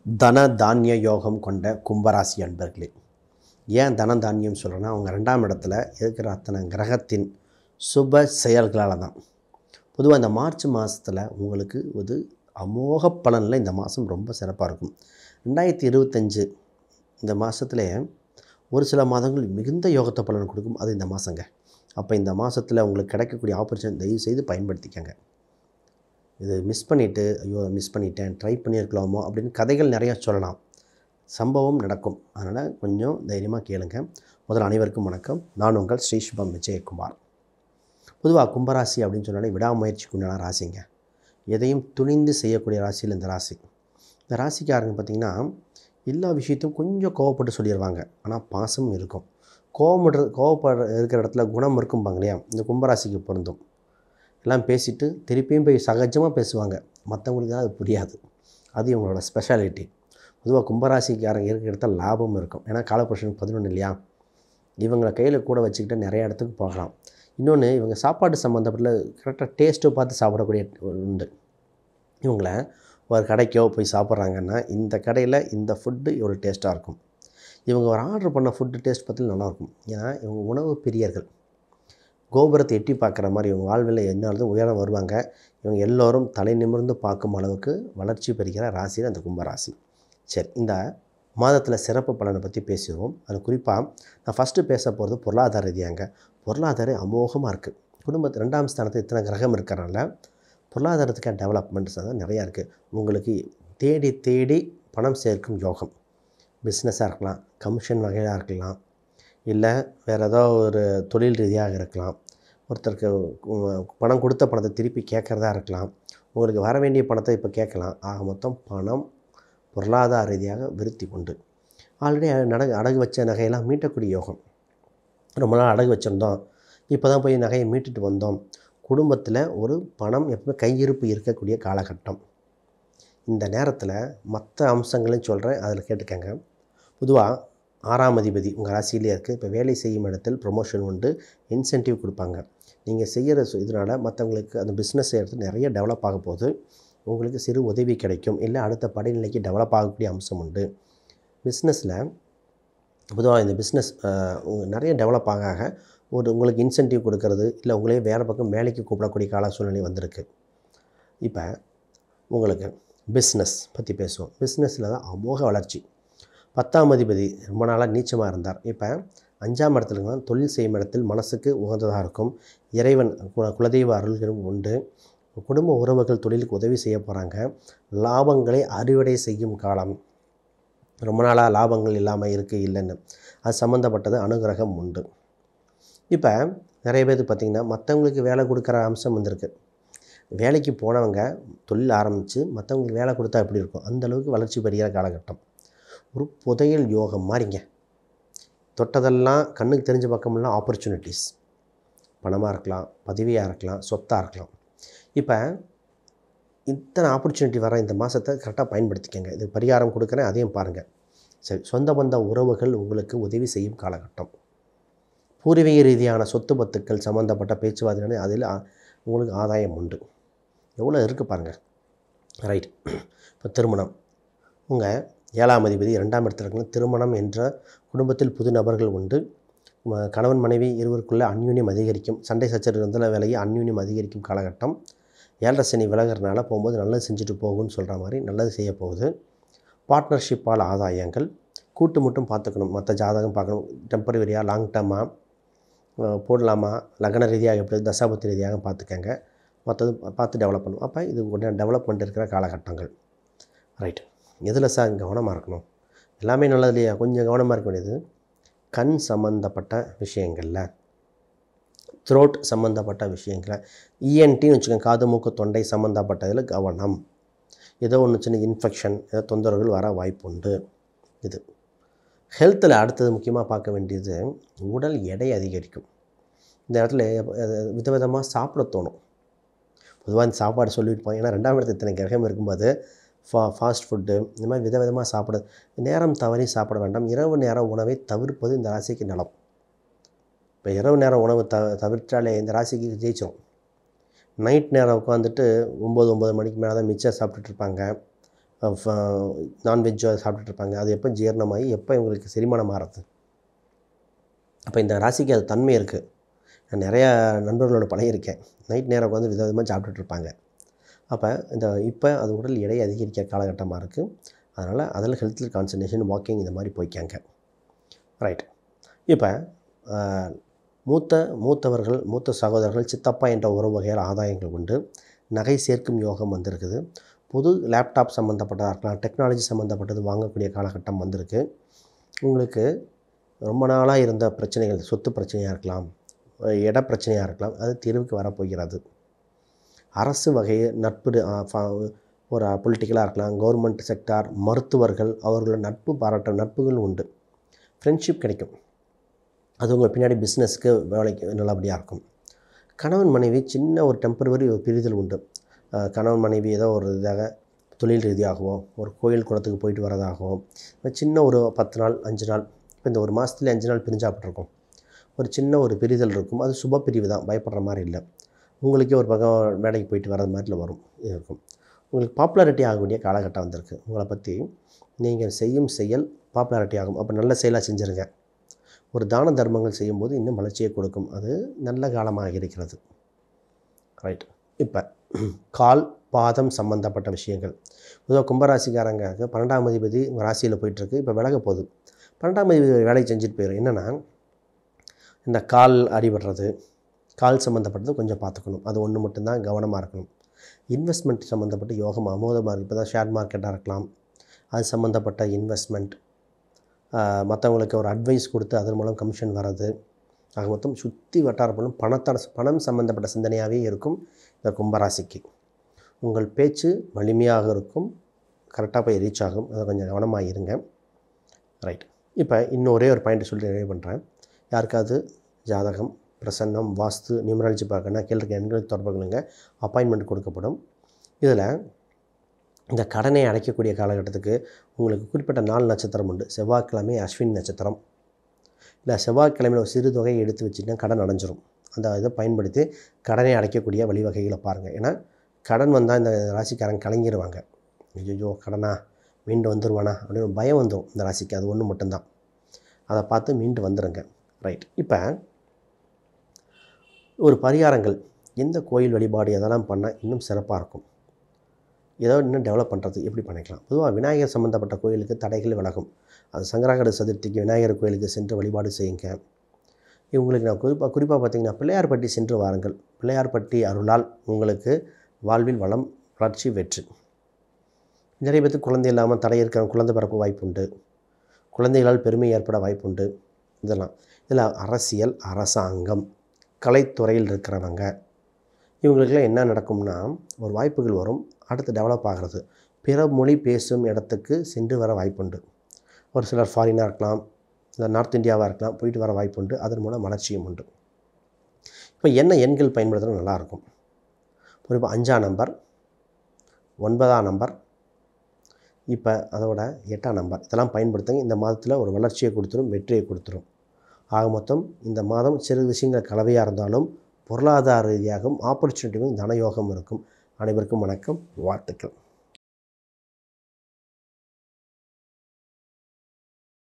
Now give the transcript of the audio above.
தன தானிய யோகம் கொண்ட கும்பராசி அன்பர்களே, ஏன் தன தானியம் சொல்கிறேன்னா, அவங்க 2ஆம் இடத்துல இருக்கிற அத்தனை கிரகத்தின் சுப செயல்களால் தான். பொதுவாக இந்த மார்ச் மாதத்தில் உங்களுக்கு ஒரு அமோக பலனில் இந்த மாதம் ரொம்ப சிறப்பாக இருக்கும். 2025 இந்த மாதத்துலேயே ஒரு சில மாதங்கள் மிகுந்த யோகத்தை பலன் கொடுக்கும். அது இந்த மாதங்க. அப்போ இந்த மாதத்தில் உங்களுக்கு கிடைக்கக்கூடிய ஆப்பர்ச்சுனிட்டி தயவு செய்து பயன்படுத்திக்கங்க. இது மிஸ் பண்ணிவிட்டு, ஐயோ மிஸ் பண்ணிட்டேன், ட்ரை பண்ணியிருக்கலாமோ அப்படின்னு கதைகள் நிறையா சொல்லலாம். சம்பவம் நடக்கும். அதனால் கொஞ்சம் தைரியமாக கேளுங்க. முதல்ல அனைவருக்கும் வணக்கம். நான் உங்கள் ஸ்ரீ சுபம் விஜயகுமார். பொதுவாக கும்பராசி அப்படின்னு சொன்னாலே விடாமுயற்சிக்கு உண்டான ராசிங்க. எதையும் துணிந்து செய்யக்கூடிய ராசியில் இந்த ராசி. இந்த ராசிக்காரங்க பார்த்திங்கன்னா, எல்லா விஷயத்தையும் கொஞ்சம் கோவப்பட்டு சொல்லிடுவாங்க. ஆனால் பாசம் இருக்கும். கோவப்பட இருக்கிற இடத்துல குணம் இருக்கும்பாங்க இல்லையா, இந்த கும்பராசிக்கு பொருந்தும். எல்லாம் பேசிவிட்டு திருப்பியும் போய் சகஜமாக பேசுவாங்க. மற்றவங்களுக்கு தான் அது புரியாது. அது இவங்களோட ஸ்பெஷாலிட்டி. பொதுவாக கும்பராசிக்காரங்க இருக்கிற இடத்துல லாபம் இருக்கும். ஏன்னா காலபுருஷனுக்கு 11 இல்லையா, இவங்களை கையில் கூட வச்சுக்கிட்டு நிறைய இடத்துக்கு போகலாம். இன்னொன்று, இவங்க சாப்பாடு சம்மந்தப்பட்ட கரெக்டாக டேஸ்ட்டோ பார்த்து சாப்பிடக்கூடிய உண்டு. இவங்கள ஒரு கடைக்கோ போய் சாப்பிட்றாங்கன்னா, இந்த கடையில் இந்த ஃபுட்டு இவ்வளோ டேஸ்ட்டாக இருக்கும். இவங்க ஒரு ஆர்டர் பண்ண ஃபுட்டு டேஸ்ட் பார்த்து நல்லாயிருக்கும். ஏன்னா இவங்க உணவு பிரியர்கள். கோபுரத்தை எட்டி பார்க்குற மாதிரி இவங்க வாழ்வில் என்னாலும் உயரம் வருவாங்க. இவங்க எல்லோரும் தலை நிமிர்ந்து பார்க்கும் அளவுக்கு வளர்ச்சி பெறுகிற ராசியில் அந்த கும்பராசி. சரி, இந்த மாதத்தில் சிறப்பு பலனை பற்றி பேசுவோம். அது குறிப்பாக நான் ஃபஸ்ட்டு பேச போகிறது பொருளாதார ரீதியாங்க. பொருளாதாரம் அமோகமாக இருக்குது. குடும்பத்து 2ஆம் ஸ்தானத்தில் இத்தனை கிரகம் இருக்கிறனால பொருளாதாரத்துக்கான டெவலப்மெண்ட்ஸ் தான் நிறையா இருக்குது. உங்களுக்கு தேடி தேடி பணம் சேர்க்கும் யோகம். பிஸ்னஸாக இருக்கலாம், கமிஷன் வகையாக இருக்கலாம், இல்லை வேறு ஏதோ ஒரு தொழில் ரீதியாக இருக்கலாம். ஒருத்தருக்கு பணம் கொடுத்த பணத்தை திருப்பி கேட்குறதா இருக்கலாம். உங்களுக்கு வர வேண்டிய பணத்தை இப்போ கேட்கலாம். ஆக மொத்தம் பணம் பொருளாதார ரீதியாக விருத்தி உண்டு. ஆல்ரெடி அடகு வச்ச நகையெல்லாம் மீட்டக்கூடிய யோகம். ரொம்ப நாள் அடகு வச்சுருந்தோம், இப்போ தான் போய் நகையை மீட்டுட்டு வந்தோம். குடும்பத்தில் ஒரு பணம் எப்பவுமே கையிருப்பு இருக்கக்கூடிய காலகட்டம். இந்த நேரத்தில் மற்ற அம்சங்களையும் சொல்கிறேன், அதில் கேட்டுக்கங்க. பொதுவாக 6ஆம் அதிபதி உங்கள் ராசியிலே இருக்குது. இப்போ வேலை செய்யும் இடத்தில் ப்ரொமோஷன் உண்டு, இன்சென்டிவ் கொடுப்பாங்க. நீங்கள் செய்கிற இதனால் மற்றவங்களுக்கு அந்த பிஸ்னஸ் செய்கிறது நிறைய டெவலப் ஆக போகுது. உங்களுக்கு சிறு உதவி கிடைக்கும், இல்லை அடுத்த படிநிலைக்கு டெவலப் ஆகக்கூடிய அம்சம் உண்டு. பிஸ்னஸில் பொதுவாக இந்த பிஸ்னஸ் நிறைய டெவலப் ஆக ஒரு உங்களுக்கு இன்சென்டிவ் கொடுக்கறது, இல்லை உங்களே வேறு பக்கம் வேலைக்கு கூப்பிடக்கூடிய கால சூழ்நிலை வந்திருக்கு. இப்போ உங்களுக்கு பிஸ்னஸ் பற்றி பேசுவோம். பிஸ்னஸில் தான் அமோக வளர்ச்சி. 10ஆம் அதிபதி ரொம்ப நாளாக நீச்சமாக இருந்தார். இப்போ 5ஆம் இடத்துல தான் தொழில் செய்யும் இடத்தில் மனசுக்கு உகந்ததாக இருக்கும். இறைவன் குலதெய்வ அருள்களும் உண்டு. குடும்ப உறவுகள் தொழிலுக்கு உதவி செய்ய போகிறாங்க. லாபங்களை அறுவடை செய்யும் காலம். ரொம்ப நாளாக லாபங்கள் இல்லாமல் இருக்குது இல்லைன்னு, அது சம்மந்தப்பட்டது அனுகிரகம் உண்டு. இப்போ நிறைய பேருக்கு பார்த்திங்கன்னா, மற்றவங்களுக்கு வேலை கொடுக்குற அம்சம் வந்திருக்கு. வேலைக்கு போனவங்க தொழில் ஆரம்பித்து மற்றவங்களுக்கு வேலை கொடுத்தா எப்படி இருக்கும், அந்தளவுக்கு வளர்ச்சி பெறுகிற காலகட்டம். ஒரு புதையல் யோகம் மாதிரிங்க. தொட்டதெல்லாம் கண்ணுக்கு தெரிஞ்ச பக்கமெல்லாம் ஆப்பர்ச்சுனிட்டிஸ். பணமாக இருக்கலாம், பதவியாக இருக்கலாம், சொத்தாக இருக்கலாம். இப்போ இத்தனை ஆப்பர்ச்சுனிட்டி வர இந்த மாதத்தை கரெக்டாக பயன்படுத்திக்கங்க. இது பரிகாரம் கொடுக்குறேன், அதையும் பாருங்கள். சரி, சொந்த பந்த உறவுகள் உங்களுக்கு உதவி செய்யும் காலகட்டம். பூர்வீக ரீதியான சொத்து பத்துக்கள் சம்மந்தப்பட்ட பேச்சுவார்த்தை, அதில் உங்களுக்கு ஆதாயம் உண்டு. எவ்வளோ இருக்குது பாருங்கள். ரைட். இப்போ திருமணம், உங்கள் 7ஆம் அதிபதி 2ஆம் இடத்துல இருக்கலாம். திருமணம் என்ற குடும்பத்தில் புது நபர்கள் உண்டு. கணவன் மனைவி இருவருக்குள்ளே அந்யூன்யம் அதிகரிக்கும். சண்டை சச்சரவு இருந்த வேலையை அந்யூன்யம் அதிகரிக்கும் காலகட்டம். 7.5 சனி விலகிறனால போகும்போது நல்லது செஞ்சுட்டு போகும்னு சொல்கிற மாதிரி நல்லது செய்ய போகுது. பார்ட்னர்ஷிப்பால் ஆதாயங்கள். கூட்டு மட்டும் பார்த்துக்கணும், மற்ற ஜாதகம் பார்க்கணும். டெம்பரவரியாக லாங் டேர்மாக போடலாமா, லக்ன ரீதியாக எப்படி, தசாபத்தி ரீதியாக பார்த்துக்கங்க. மற்றது பார்த்து டெவலப் பண்ணணும். அப்போ இது உடனே டெவலப்மெண்ட் இருக்கிற காலகட்டங்கள். ரைட். எதில் சார் கவனமாக இருக்கணும்? எல்லாமே நல்லது இல்லையா, கொஞ்சம் கவனமாக இருக்க வேண்டியது கண் சம்மந்தப்பட்ட விஷயங்களில், த்ரோட் சம்மந்தப்பட்ட விஷயங்களை, இஎன்டின்னு வச்சுக்கோங்க, காது மூக்கு தொண்டை சம்மந்தப்பட்டதில் கவனம். ஏதோ ஒன்று சின்ன இன்ஃபெக்ஷன், ஏதோ தொந்தரவுகள் வர வாய்ப்பு உண்டு. இது ஹெல்த்தில் அடுத்தது முக்கியமாக பார்க்க வேண்டியது உடல் எடை அதிகரிக்கும். இந்த இடத்துல விதவிதமாக சாப்பிட தோணும். பொதுவாக இந்த சாப்பாடு சொல்லியிருப்போம். ஏன்னா 2ஆம் இடத்துல இத்தனை கிரகம் இருக்கும்போது ஃபாஸ்ட் ஃபுட்டு இந்த மாதிரி விதவிதமாக சாப்பிட, நேரம் தவறி சாப்பிட வேண்டாம். இரவு நேர உணவை தவிர்ப்பது இந்த ராசிக்கு நலம். இப்போ இரவு நேர உணவு தவிர்த்தாலே இந்த ராசிக்கு ஜெயிச்சிடும். நைட் நேரம் உட்காந்துட்டு 9 மணிக்கு மேலே தான் மிச்சம் சாப்பிட்டுட்ருப்பாங்க. நான்வெஜ்ஜோ சாப்பிட்டுட்டு இருப்பாங்க. அது எப்போ ஜீரணமாகி எப்போ இவங்களுக்கு செரிமானம் ஆகிறது? அப்போ இந்த ராசிக்கு அது தன்மை இருக்குது. நான் நிறையா நண்பர்களோட பழகியிருக்கேன். நைட் நேரம் உட்காந்து விதவிதமாக சாப்பிட்டுட்டு இருப்பாங்க. அப்போ இப்போ அது உடல் எடை அதிகரிக்கிற காலகட்டமாக இருக்குது. அதனால் அதில் ஹெல்த்தில் கான்சன்ட்ரேஷன், வாக்கிங் இந்த மாதிரி போய்க்காங்க. ரைட். இப்போ மூத்தவர்கள், மூத்த சகோதரர்கள், சித்தப்பா என்ற உறவு வகையில் ஆதாயங்கள் உண்டு. நகை சேர்க்கும் யோகம் வந்திருக்குது. புது லேப்டாப் சம்மந்தப்பட்டதாக இருக்கலாம், டெக்னாலஜி சம்மந்தப்பட்டது வாங்கக்கூடிய காலகட்டம் வந்திருக்கு. உங்களுக்கு ரொம்ப நாளாக இருந்த பிரச்சனைகள், சொத்து பிரச்சனையாக இருக்கலாம், இட பிரச்சனையாக இருக்கலாம், அது தீர்வுக்கு வரப்போகிறது. அரசு வகை நட்பு, ஒரு பொலிட்டிக்கலாக இருக்கலாம், கவர்மெண்ட் செக்டார், மருத்துவர்கள், அவர்களோட நட்பு பாராட்ட நட்புகள் உண்டு. ஃப்ரெண்ட்ஷிப் கிடைக்கும். அது உங்கள் பின்னாடி பிஸ்னஸ்க்கு வேலைக்கு நல்லபடியாக இருக்கும். கணவன் மனைவி சின்ன ஒரு டெம்பரவரி ஒரு பிரிதல் உண்டு. கணவன் மனைவி ஏதோ ஒரு இதாக தொழில் ரீதியாகவோ, ஒரு கோயில் குளத்துக்கு போயிட்டு வரதாகவோ, சின்ன ஒரு 10 நாள் 5 நாள், இப்போ இந்த ஒரு மாதத்துலேயே 5 நாள் பிரிஞ்சாப்பிட்ருக்கும். ஒரு சின்ன ஒரு பிரிதல் இருக்கும். அது சுப பிரிவு தான், பயப்படுற மாதிரி இல்லை. உங்களுக்கே ஒரு பக்கம் வேலைக்கு போயிட்டு வர்றது மாதிரில வரும் இருக்கும். உங்களுக்கு பாப்புலாரிட்டி ஆகக்கூடிய காலகட்டம் வந்திருக்கு. உங்களை பற்றி நீங்கள் செய்யும் செயல் பாப்புலாரிட்டி ஆகும். அப்போ நல்ல செயலாக செஞ்சுருங்க. ஒரு தான தர்மங்கள் செய்யும்போது இன்னும் வளர்ச்சியை கொடுக்கும். அது நல்ல காலமாக இருக்கிறது. ரைட். இப்போ கால் பாதம் சம்மந்தப்பட்ட விஷயங்கள், பொதுவாக கும்பராசிக்காரங்க 12ஆம் அதிபதி உங்கள் ராசியில் போயிட்டுருக்கு. இப்போ விலக போகுது. 12ஆம் அதிபதி வேலையை செஞ்சுட்டு போயிடும். என்னென்னா, இந்த கால் அடிபடுறது, கால் சம்மந்தப்பட்டது கொஞ்சம் பார்த்துக்கணும். அது ஒன்று மட்டும்தான் கவனமாக இருக்கணும். இன்வெஸ்ட்மெண்ட் சம்மந்தப்பட்ட யோகம் அமோதமாக இருக்குது. இப்போ தான் ஷேர் மார்க்கெட்டாக இருக்கலாம், அது சம்மந்தப்பட்ட இன்வெஸ்ட்மெண்ட், மற்றவங்களுக்கு ஒரு அட்வைஸ் கொடுத்து அதன் மூலம் கமிஷன் வர்றது, ஆக மொத்தம் சுற்றி வட்டார பணம் சம்மந்தப்பட்ட சிந்தனையாகவே இருக்கும் இந்த கும்பராசிக்கு. உங்கள் பேச்சு வலிமையாக இருக்கும், கரெக்டாக போய் ரீச் ஆகும். அதை கொஞ்சம் கவனமாக இருங்க. ரைட். இப்போ இன்னும் ஒரே ஒரு பாயிண்ட் சொல்லிட்டு நிறைவு பண்ணுறேன். யாருக்காவது ஜாதகம், பிரசன்னம், வாஸ்து, நியூமராலஜி பார்க்கணுன்னா கீழே எண்களுக்கு தொடர்பு கொள்ளுங்க. அப்பாயின்மெண்ட் கொடுக்கப்படும். இதில் இந்த கடனை அடைக்கக்கூடிய காலகட்டத்துக்கு உங்களுக்கு குறிப்பிட்ட 4 நட்சத்திரம் உண்டு. செவ்வாய்க்கிழமை அஸ்வினி நட்சத்திரம், இல்லை செவ்வாய்க்கிழமையில் ஒரு சிறு தொகையை எடுத்து வச்சுட்டிங்கன்னா கடன் அடைஞ்சிரும். அந்த இதை பயன்படுத்தி கடனை அடைக்கக்கூடிய வழிவகைகளை பாருங்கள். ஏன்னா கடன் வந்தால் இந்த ராசிக்காரங்க கலங்கிடுவாங்க. ஐயோ கடனா மீண்டு வந்துடுவானா அப்படின்னு பயம் வந்துடும் இந்த ராசிக்கு. அது ஒன்று மட்டும்தான். அதை பார்த்து மீண்டு வந்துடுங்க. ரைட். இப்போ ஒரு பரிகாரங்கள், எந்த கோயில் வழிபாடு எதெல்லாம் பண்ணால் இன்னும் சிறப்பாக இருக்கும், ஏதோ இன்னும் டெவலப் பண்ணுறது எப்படி பண்ணிக்கலாம். பொதுவாக விநாயகர் சம்மந்தப்பட்ட கோயிலுக்கு தடைகள் விலகும். அது சங்கராகர சதுர்த்திக்கு விநாயகர் கோயிலுக்கு சென்று வழிபாடு செய்யுங்க. இவங்களுக்கு நான் குறிப்பாக பார்த்திங்கன்னா பிள்ளையார்பட்டி சென்று வாருங்கள். பிள்ளையார்பட்டி அருளால் உங்களுக்கு வாழ்வில் வளம், வளர்ச்சி, வெற்றி. நிறைய பேருக்கு குழந்தை இல்லாமல் தடை இருக்கிற குழந்தை பிறப்பு வாய்ப்புண்டு. குழந்தைகளால் பெருமை ஏற்பட வாய்ப்புண்டு. இதில் அரசியல், அரசாங்கம், கலைத்துறையில் இருக்கிறவங்க, இவங்களுக்கெல்லாம் என்ன நடக்கும்னா ஒரு வாய்ப்புகள் வரும். அடுத்து டெவலப் ஆகிறது. பிற மொழி பேசும் இடத்துக்கு சென்று வர வாய்ப்புண்டு. ஒரு சிலர் ஃபாரினாக இருக்கலாம், இல்லை நார்த் இந்தியாவாக இருக்கலாம், போயிட்டு வர வாய்ப்புண்டு. அதன் மூலம் வளர்ச்சியும் உண்டு. இப்போ என்ன எண்கள் பயன்படுத்துகிறது நல்லாயிருக்கும். குறிப்பாக 5ஆம் நம்பர், 9ஆம் நம்பர், இப்போ அதோட 8ஆம் நம்பர், இதெல்லாம் பயன்படுத்துங்க. இந்த மாதத்தில் ஒரு வளர்ச்சியை கொடுத்துரும், வெற்றியை கொடுத்துரும். ஆக மொத்தம் இந்த மாதம் சிறு விஷயங்கள் கலவையாக இருந்தாலும் பொருளாதார ரீதியாகவும் ஆப்பர்ச்சுனிட்டியும் தனயோகம் இருக்கும். அனைவருக்கும் வணக்கம், வாழ்த்துக்கள்.